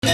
Om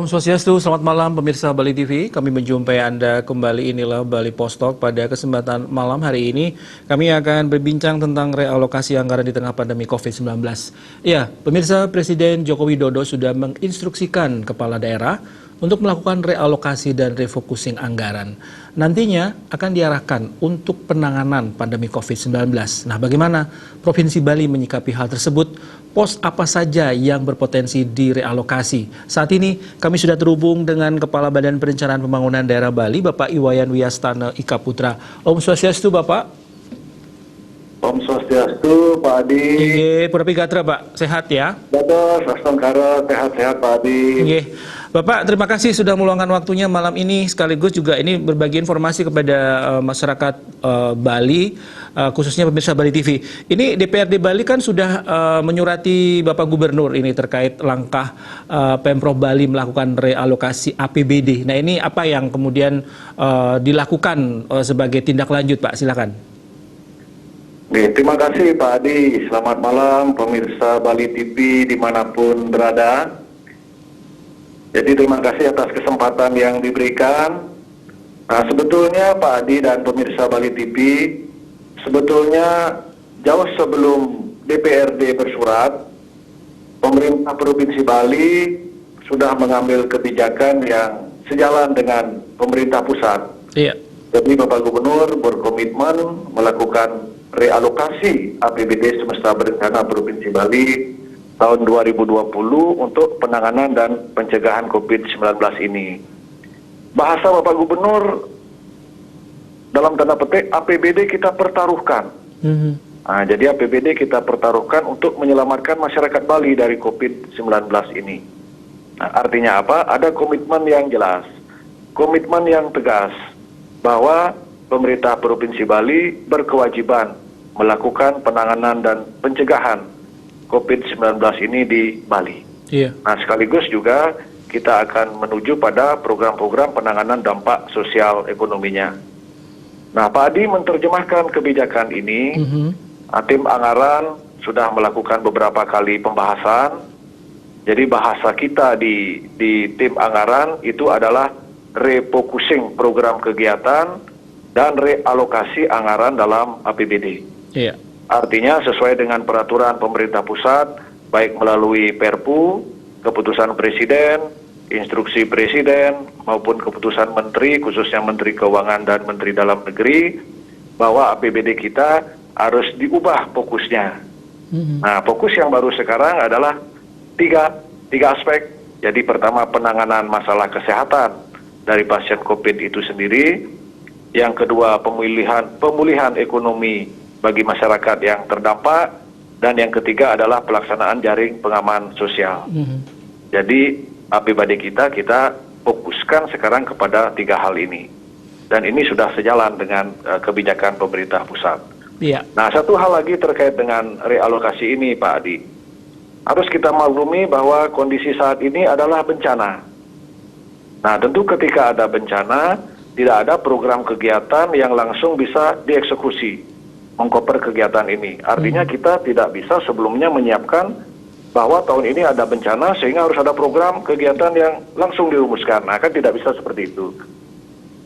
Swastiastu, selamat malam pemirsa Bali TV. Kami menjumpai Anda kembali, inilah Bali Post Talk. Pada kesempatan malam hari ini, kami akan berbincang tentang realokasi anggaran di tengah pandemi COVID-19. Ya, pemirsa, Presiden Joko Widodo sudah menginstruksikan kepala daerah untuk melakukan realokasi dan refocusing anggaran. Nantinya akan diarahkan untuk penanganan pandemi COVID-19. Nah, bagaimana Provinsi Bali menyikapi hal tersebut? Pos apa saja yang berpotensi direalokasi? Saat ini kami sudah terhubung dengan Kepala Badan Perencanaan Pembangunan Daerah Bali, Bapak Iwayan Wiyastana Ika Putra. Om Swastiastu, Bapak. Om Swastiastu, Pak Adi. Iya, Purapi Gatra, Pak. Sehat ya? Betul, Sastongkara, sehat-sehat Pak Adi. Iya. Bapak, terima kasih sudah meluangkan waktunya malam ini, sekaligus juga ini berbagi informasi kepada masyarakat Bali, khususnya pemirsa Bali TV. Ini DPRD Bali kan sudah menyurati Bapak Gubernur ini terkait langkah Pemprov Bali melakukan realokasi APBD. Nah, ini apa yang kemudian dilakukan sebagai tindak lanjut, Pak? Silakan. Terima kasih Pak Adi. Selamat malam pemirsa Bali TV dimanapun berada. Jadi terima kasih atas kesempatan yang diberikan. Nah, sebetulnya Pak Adi dan pemirsa Bali TV, sebetulnya jauh sebelum DPRD bersurat, pemerintah Provinsi Bali sudah mengambil kebijakan yang sejalan dengan pemerintah pusat. Iya. Jadi Bapak Gubernur berkomitmen melakukan realokasi APBD semesta berencana Provinsi Bali tahun 2020 untuk penanganan dan pencegahan COVID-19 ini. Bahasa Bapak Gubernur dalam tanda petik APBD kita pertaruhkan. Nah, jadi APBD kita pertaruhkan untuk menyelamatkan masyarakat Bali dari COVID-19 ini. Nah, artinya apa? Ada komitmen yang jelas, komitmen yang tegas bahwa pemerintah Provinsi Bali berkewajiban melakukan penanganan dan pencegahan COVID-19 ini di Bali. Iya. Nah, sekaligus juga kita akan menuju pada program-program penanganan dampak sosial ekonominya. Nah, Pak Adi menerjemahkan kebijakan ini. Tim anggaran sudah melakukan beberapa kali pembahasan. Jadi bahasa kita di tim anggaran itu adalah refocusing program kegiatan dan realokasi anggaran dalam APBD. Iya. Artinya sesuai dengan peraturan pemerintah pusat, baik melalui Perpu, keputusan Presiden, instruksi Presiden, maupun keputusan Menteri, khususnya Menteri Keuangan dan Menteri Dalam Negeri, bahwa APBD kita harus diubah fokusnya. Nah, fokus yang baru sekarang adalah tiga aspek. Jadi pertama, penanganan masalah kesehatan dari pasien COVID itu sendiri. Yang kedua, pemulihan ekonomi bagi masyarakat yang terdampak, dan yang ketiga adalah pelaksanaan jaring pengaman sosial. Jadi APBD kita fokuskan sekarang kepada tiga hal ini, dan ini sudah sejalan dengan kebijakan pemerintah pusat. Iya. Nah, satu hal lagi terkait dengan realokasi ini, Pak Adi, harus kita maklumi bahwa kondisi saat ini adalah bencana. Nah, tentu ketika ada bencana, tidak ada program kegiatan yang langsung bisa dieksekusi mengcover kegiatan ini. Artinya kita tidak bisa sebelumnya menyiapkan bahwa tahun ini ada bencana sehingga harus ada program kegiatan yang langsung dirumuskan. Nah, kan tidak bisa seperti itu.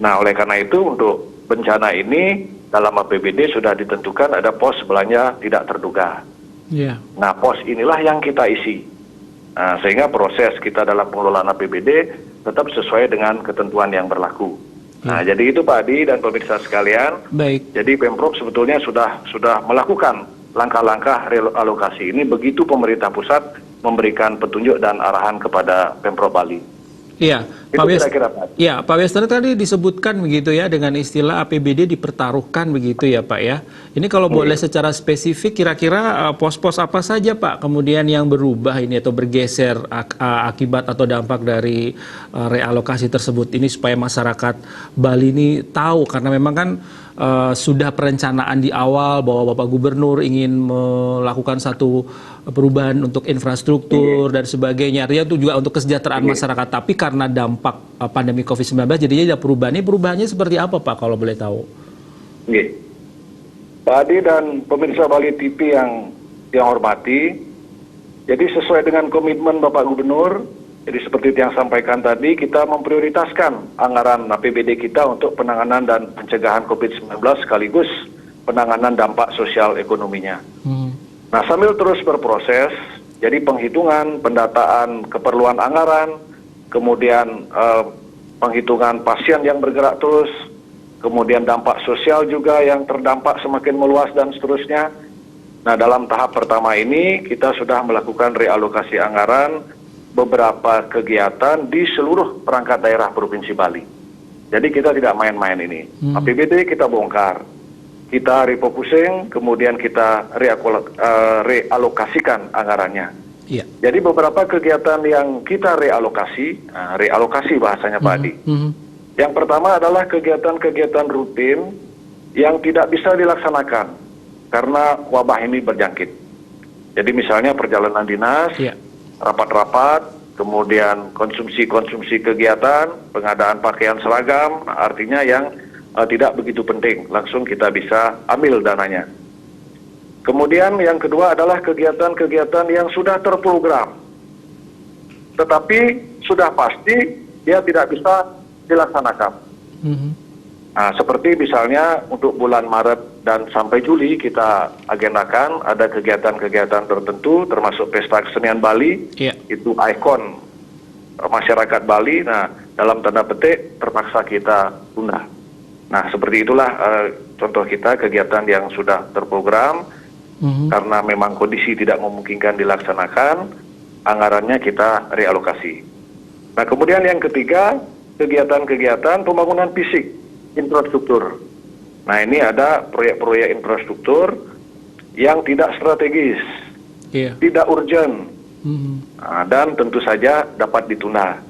Nah, oleh karena itu untuk bencana ini dalam APBD sudah ditentukan ada pos belanja tidak terduga. Yeah. Nah, pos inilah yang kita isi. Nah, sehingga proses kita dalam pengelolaan APBD tetap sesuai dengan ketentuan yang berlaku. Nah, jadi itu Pak Adi dan pemirsa sekalian. Baik. Jadi Pemprov sebetulnya sudah melakukan langkah-langkah realokasi ini begitu pemerintah pusat memberikan petunjuk dan arahan kepada Pemprov Bali. Iya, Pak Wester tadi disebutkan begitu ya dengan istilah APBD dipertaruhkan begitu ya Pak ya. Ini kalau boleh secara spesifik kira-kira pos-pos apa saja Pak kemudian yang berubah ini atau bergeser akibat atau dampak dari realokasi tersebut ini supaya masyarakat Bali ini tahu, karena memang kan sudah perencanaan di awal bahwa Bapak Gubernur ingin melakukan satu perubahan untuk infrastruktur dan sebagainya, artinya itu juga untuk kesejahteraan masyarakat, tapi karena dampak pandemi COVID-19 jadinya ada perubahan. Ini perubahannya seperti apa Pak kalau boleh tahu? Nggih. Pak Adi dan pemirsa Bali TV yang hormati, jadi sesuai dengan komitmen Bapak Gubernur, jadi seperti yang sampaikan tadi, kita memprioritaskan anggaran APBD kita untuk penanganan dan pencegahan COVID-19 sekaligus penanganan dampak sosial ekonominya. Nah, sambil terus berproses, jadi penghitungan, pendataan keperluan anggaran, kemudian penghitungan pasien yang bergerak terus, kemudian dampak sosial juga yang terdampak semakin meluas dan seterusnya. Nah, dalam tahap pertama ini kita sudah melakukan realokasi anggaran beberapa kegiatan di seluruh perangkat daerah Provinsi Bali. Jadi kita tidak main-main ini. APBD kita bongkar, kita refocusing, kemudian kita realokasikan anggarannya. Iya. Jadi beberapa kegiatan yang kita realokasi bahasanya Pak Adi. Yang pertama adalah kegiatan-kegiatan rutin yang tidak bisa dilaksanakan karena wabah ini berjangkit. Jadi misalnya perjalanan dinas, rapat-rapat, kemudian konsumsi kegiatan, pengadaan pakaian seragam, artinya yang tidak begitu penting, langsung kita bisa ambil dananya. Kemudian yang kedua adalah kegiatan-kegiatan yang sudah terprogram, tetapi sudah pasti dia tidak bisa dilaksanakan. Nah, seperti misalnya untuk bulan Maret dan sampai Juli kita agendakan ada kegiatan-kegiatan tertentu, termasuk Pesta Kesenian Bali, itu ikon masyarakat Bali. Nah, dalam tanda petik terpaksa kita tunda. Nah, seperti itulah contoh kita kegiatan yang sudah terprogram, karena memang kondisi tidak memungkinkan dilaksanakan, anggarannya kita realokasi. Nah, kemudian yang ketiga, kegiatan-kegiatan pembangunan fisik, infrastruktur. Nah, ini ada proyek-proyek infrastruktur yang tidak strategis, tidak urgent, dan tentu saja dapat ditunda.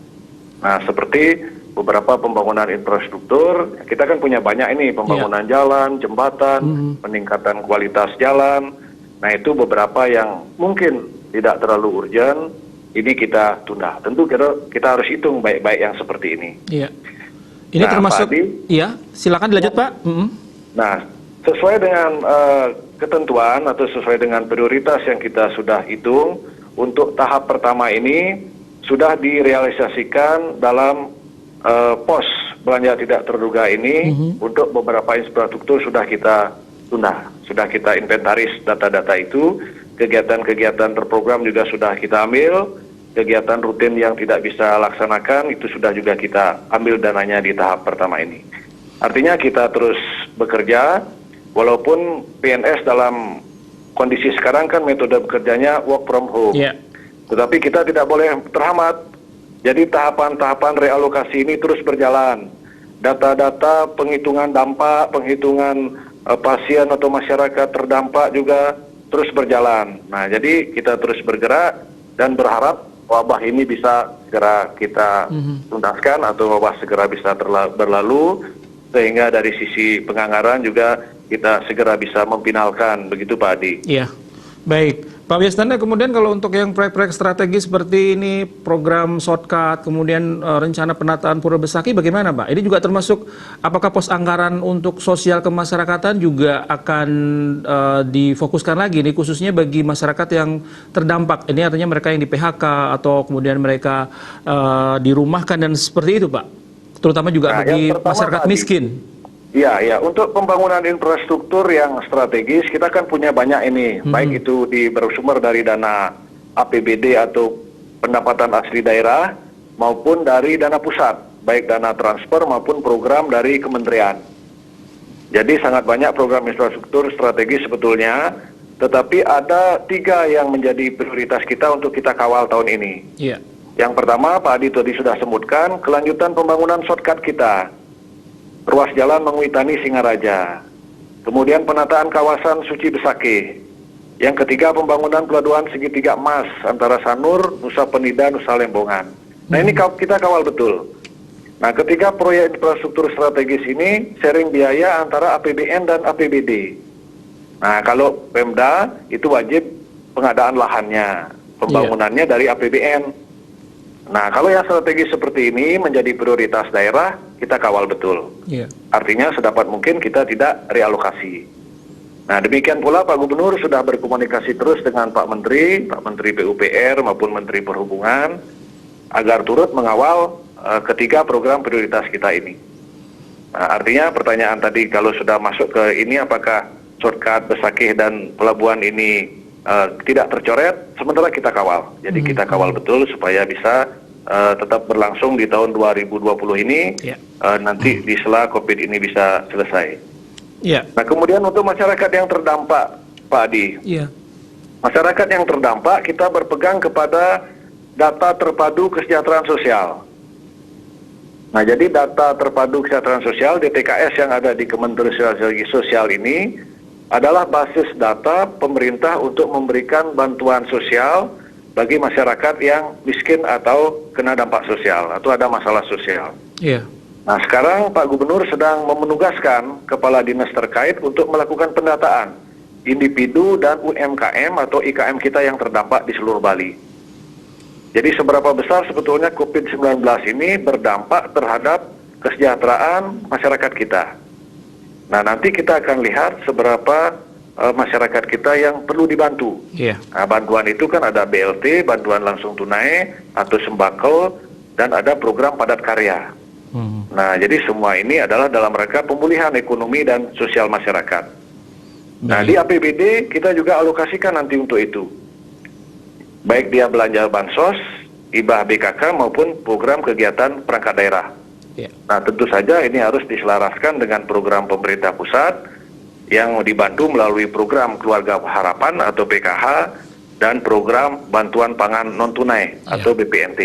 Nah, seperti beberapa pembangunan infrastruktur, kita kan punya banyak ini, pembangunan jalan, jembatan, peningkatan kualitas jalan. Nah, itu beberapa yang mungkin tidak terlalu urgent, ini kita tunda. Tentu kita harus hitung baik-baik yang seperti ini. Iya. Ini termasuk, silakan dilanjut Pak. Nah, sesuai dengan ketentuan atau sesuai dengan prioritas yang kita sudah hitung, untuk tahap pertama ini sudah direalisasikan dalam pos belanja tidak terduga ini. Untuk beberapa infrastruktur sudah kita tunda, sudah kita inventaris data-data itu, kegiatan-kegiatan terprogram juga sudah kita ambil, kegiatan rutin yang tidak bisa laksanakan itu sudah juga kita ambil dananya di tahap pertama ini. Artinya kita terus bekerja, walaupun PNS dalam kondisi sekarang kan metode bekerjanya work from home, tetapi kita tidak boleh terhambat. Jadi tahapan-tahapan realokasi ini terus berjalan. Data-data penghitungan dampak, penghitungan pasien atau masyarakat terdampak juga terus berjalan. Nah, jadi kita terus bergerak dan berharap wabah ini bisa segera kita tuntaskan atau wabah segera bisa berlalu, sehingga dari sisi penganggaran juga kita segera bisa memfinalkan, begitu Pak Adi. Iya, baik. Pak Wiestanda, kemudian kalau untuk yang proyek-proyek strategis seperti ini, program shortcut, kemudian rencana penataan Pura Besaki, bagaimana Pak? Ini juga termasuk, apakah pos anggaran untuk sosial kemasyarakatan juga akan difokuskan lagi, ini khususnya bagi masyarakat yang terdampak? Ini artinya mereka yang di PHK atau kemudian mereka dirumahkan dan seperti itu Pak? Terutama juga bagi masyarakat miskin. Iya, untuk pembangunan infrastruktur yang strategis kita kan punya banyak ini, baik itu bersumber dari dana APBD atau pendapatan asli daerah maupun dari dana pusat, baik dana transfer maupun program dari kementerian. Jadi sangat banyak program infrastruktur strategis sebetulnya, tetapi ada 3 yang menjadi prioritas kita untuk kita kawal tahun ini. Yang pertama, Pak Adi tadi sudah sebutkan, kelanjutan pembangunan shortcut kita. Ruas jalan Mengwitani Singaraja. Kemudian penataan kawasan Suci Besaki. Yang ketiga, pembangunan pelabuhan segitiga emas antara Sanur, Nusa Penida, Nusa Lembongan. Nah, ini kita kawal betul. Nah, ketiga proyek infrastruktur strategis ini sharing biaya antara APBN dan APBD. Nah, kalau Pemda itu wajib pengadaan lahannya, pembangunannya dari APBN. Nah, kalau yang strategi seperti ini menjadi prioritas daerah, kita kawal betul. Iya. Artinya sedapat mungkin kita tidak realokasi. Nah, demikian pula Pak Gubernur sudah berkomunikasi terus dengan Pak Menteri PUPR maupun Menteri Perhubungan agar turut mengawal ketiga program prioritas kita ini. Nah, artinya pertanyaan tadi kalau sudah masuk ke ini apakah shortcut, Besakih dan pelabuhan ini tidak tercoret, sementara kita kawal. Jadi kita kawal betul supaya bisa tetap berlangsung di tahun 2020 ini, nanti di sela COVID ini bisa selesai. Nah, kemudian untuk masyarakat yang terdampak, Pak Adi, masyarakat yang terdampak kita berpegang kepada data terpadu kesejahteraan sosial. Nah, jadi data terpadu kesejahteraan sosial DTKS yang ada di Kementerian Sosial ini adalah basis data pemerintah untuk memberikan bantuan sosial bagi masyarakat yang miskin atau kena dampak sosial atau ada masalah sosial. Nah, sekarang Pak Gubernur sedang menugaskan kepala dinas terkait untuk melakukan pendataan individu dan UMKM atau IKM kita yang terdampak di seluruh Bali. Jadi seberapa besar sebetulnya COVID-19 ini berdampak terhadap kesejahteraan masyarakat kita. Nah, nanti kita akan lihat seberapa masyarakat kita yang perlu dibantu. Nah, bantuan itu kan ada BLT, bantuan langsung tunai, atau sembako, dan ada program padat karya. Nah, jadi semua ini adalah dalam rangka pemulihan ekonomi dan sosial masyarakat. Nah, di APBD kita juga alokasikan nanti untuk itu. Baik dia belanja bansos, hibah BKK maupun program kegiatan perangkat daerah. Nah, tentu saja ini harus diselaraskan dengan program pemerintah pusat yang dibantu melalui program Keluarga Harapan atau PKH dan program bantuan pangan non-tunai atau BPNT.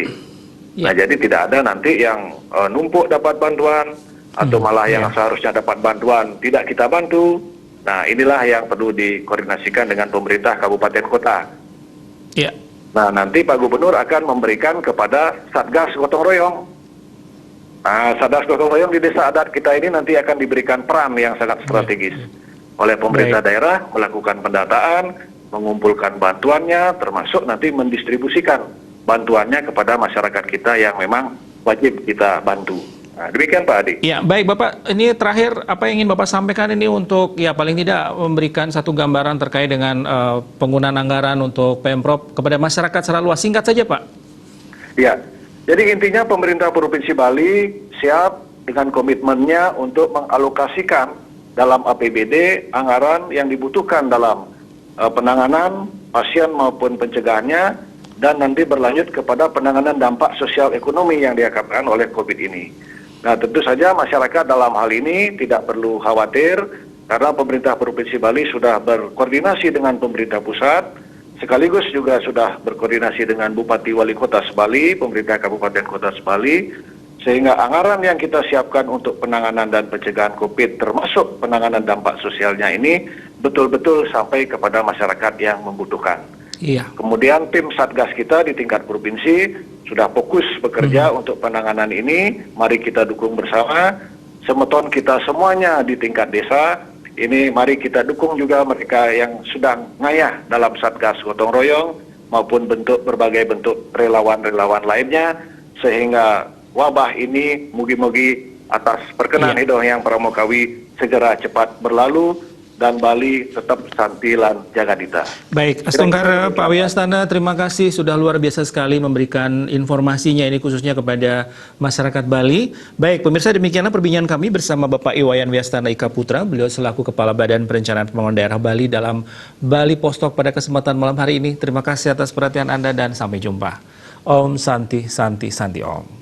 Nah, jadi tidak ada nanti yang numpuk dapat bantuan atau malah yang seharusnya dapat bantuan tidak kita bantu. Nah, inilah yang perlu dikoordinasikan dengan pemerintah kabupaten kota. Nah, nanti Pak Gubernur akan memberikan kepada Satgas Gotong Royong. Nah, Satgas Gotong Royong di desa adat kita ini nanti akan diberikan peran yang sangat strategis oleh pemerintah daerah melakukan pendataan, mengumpulkan bantuannya, termasuk nanti mendistribusikan bantuannya kepada masyarakat kita yang memang wajib kita bantu. Nah, demikian Pak Adi. Ya, baik Bapak. Ini terakhir apa yang ingin Bapak sampaikan ini untuk ya paling tidak memberikan satu gambaran terkait dengan penggunaan anggaran untuk Pemprov kepada masyarakat secara luas. Singkat saja Pak. Ya. Jadi intinya pemerintah Provinsi Bali siap dengan komitmennya untuk mengalokasikan dalam APBD anggaran yang dibutuhkan dalam penanganan pasien maupun pencegahannya dan nanti berlanjut kepada penanganan dampak sosial ekonomi yang diakibatkan oleh COVID ini. Nah, tentu saja masyarakat dalam hal ini tidak perlu khawatir karena pemerintah Provinsi Bali sudah berkoordinasi dengan pemerintah pusat, sekaligus juga sudah berkoordinasi dengan Bupati Wali Kota Sebali, pemerintah Kabupaten Kota Sebali, sehingga anggaran yang kita siapkan untuk penanganan dan pencegahan COVID termasuk penanganan dampak sosialnya ini betul-betul sampai kepada masyarakat yang membutuhkan. Kemudian tim Satgas kita di tingkat provinsi sudah fokus bekerja untuk penanganan ini. Mari kita dukung bersama, semeton kita semuanya di tingkat desa. Ini mari kita dukung juga mereka yang sedang ngayah dalam Satgas Gotong Royong maupun berbagai bentuk relawan-relawan lainnya sehingga wabah ini mugi-mugi atas perkenan Hidayah Yang Pramukawi segera cepat berlalu dan Bali tetap santi lan jagadita. Baik, Astungkar Pak Wiyastana, terima kasih sudah luar biasa sekali memberikan informasinya ini khususnya kepada masyarakat Bali. Baik, pemirsa demikianlah perbincangan kami bersama Bapak Iwayan Wiyastana Ika Putra, beliau selaku Kepala Badan Perencanaan Pembangunan Daerah Bali dalam Bali Post Talk pada kesempatan malam hari ini. Terima kasih atas perhatian Anda dan sampai jumpa. Om Santi Santi Santi Om.